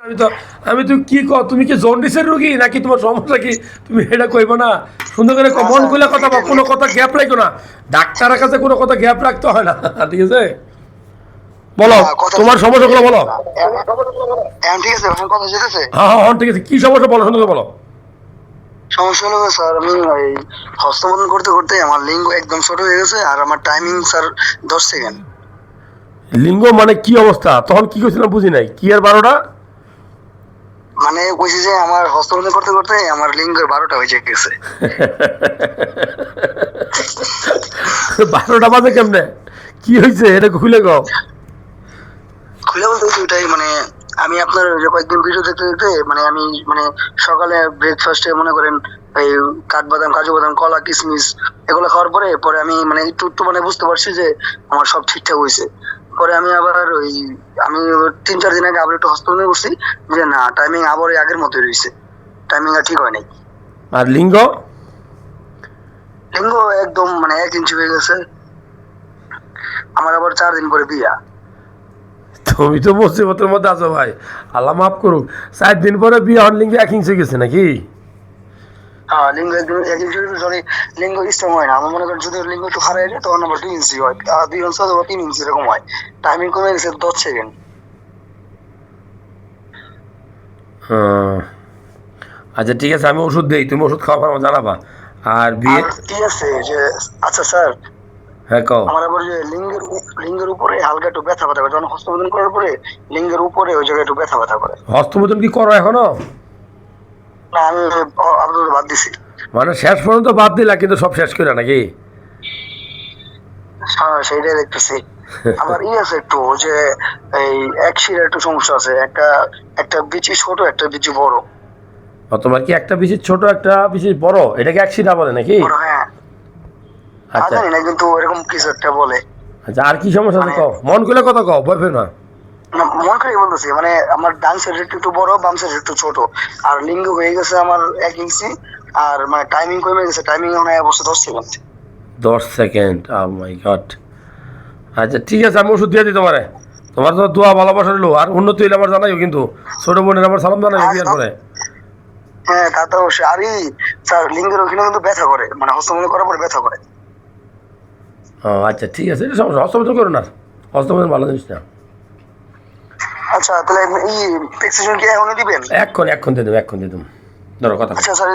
আমি তো আমি তো কি তুমি কি জন্ডিসের রোগী নাকি তোমার সমস্যা কি তুমি এটা কইবো না সুন্দর করে মন খুলে কথা বল কোনো কথা গ্যাপ রাখো না ডাক্তারের কাছে কোনো কথা গ্যাপ রাখতে হয় না ঠিক আছে বলো তোমার সমস্যাগুলো বলো ঠিক আছে এখন কথা যেতেছে। হ্যাঁ হ্যাঁ হ্যাঁ, ঠিক আছে কি সমস্যা বলো সুন্দর করে বলো সমস্যা হলো স্যার, আমি ওই হস্তমোদন করতে করতে আমার লিঙ্গ একদম ছোট হয়ে গেছে আর আমার টাইমিং স্যার 10 সেকেন্ড। লিঙ্গ মানে কি অবস্থা তখন কি করছিলাম বুঝি নাই কি আর 12টা মানে কইছি যে আমার হস্তমোদন করতে করতে আমার লিঙ্গের 12টা হয়ে গেছে। 12টা বাজে কেমনে কি হয়েছে এটা খুলে গাও খুলে বলতে হচ্ছে ওইটাই, মানে আমি আপনার যে কয়েকদিন ভিডিও দেখতে দেখতে মানে আমি মানে সকালে ব্রেকফাস্টে মনে করেন এই কাঠবাদাম, কাজু বাদাম, কলা, কিশমিশ এগুলো খাওয়ার পরে পরে আমি মানে একটু একটু মানে বুঝতে পারছি যে আমার সব ঠিকঠাক হয়েছে। পরে আমি আবার ওই আমি 3-4 দিন আগে আবার একটু হস্তমোদন করছি যে না টাইমিং আবার ওই আগের মতোই রয়েছে, টাইমিং আর ঠিক হয় নাই। আর লিঙ্গ লিঙ্গ একদম মানে 1 ইঞ্চি হয়ে গেছে। আমার আবার 4 দিন পরে বিয়া। তুমি তো মুসিবতের মধ্যে আছো ভাই আল্লাহ মাফ করুক 4 দিন পরে বিয়ে হন লিঙ্গ 1 ইঞ্চি গেছে নাকি হ্যাঁ লিঙ্গ একদম 1 ইঞ্চি সরি, লিঙ্গ স্ট্রং হয় না। আমার মনে করেন যদি লিঙ্গ একটু খারাপ যায় তখন আবার 2 ইঞ্চি হয়, 2 ইঞ্চি অথবা 3 ইঞ্চি এরকম হয়। টাইমিং কমে গেছে 10 সেকেন্ড। হ্যাঁ আচ্ছা ঠিক আছে আমি ওষুধ দিই তুমি ওষুধ খাওয়া আমার জানাবা আর বিয়ে আর কি আছে যে আচ্ছা স্যার, হ্যাঁ কও আমার আবার যে লিঙ্গের উপরে হালকা একটু ব্যথা ব্যথা করে, যখন হস্তমোদন করার পরে লিঙ্গের উপরে ওই জায়গায় একটু ব্যথা ব্যথা করে। হস্তমোদন কি করো এখনো না আমি আপাতত বাদ দিছি। মানে শেষ পর্যন্ত বাদ দিলা কিন্তু সব শেষ করে নাকি হ্যাঁ সেইটাই দেখতেছি। আবার আছে একটু যে এই এক শিরার একটু সমস্যা আছে, একটা একটা বিচি ছোট একটা বিচি বড়। তোমার কি একটা বিশেষ ছোট একটা বিশেষ বড় এটাকে একশিটা বলে নাকি বড় হ্যাঁ, আচ্ছা জানি না কিন্তু এরকম কিছু একটা বলে। আচ্ছা আর কি সমস্যা আছে কও মন খুলে কথা কও ভয় পেও না না, মন করে বলতেছি মানে আমার ডান সাইড একটু বড়, বাম সাইড একটু ছোট। আর লিঙ্গ হয়ে গেছে আমার 1 ইঞ্চি। আর মানে টাইমিং কমে গেছে, টাইমিং এখন অবশ্য 10 সেকেন্ড। 10 সেকেন্ড মাই গড আচ্ছা ঠিক আছে আমি ওষুধ দিয়ে দিই তোমারে তোমার তো দোয়া ভালোবাসা রইলো আর উন্নতি হইলে আমার জানাইও কিন্তু ছোট বোনের আমার সালাম জানাইও বিয়ার পরে হ্যাঁ তা তো অবশ্যই। আরে স্যার লিঙ্গের ওখানে কিন্তু ব্যথা করে, মানে হস্তমোদন করার পরে ব্যথা করে। ও আচ্ছা ঠিক আছে এটা সমস্যা হস্তমোদন করো না হস্তমোদন ভালো জিনিস না আচ্ছা তাহলে এই প্রেসক্রিপশন কি এখনই দিবেন? এক্ষণ দিয়ে দেবো ধরো কথা আচ্ছা স্যার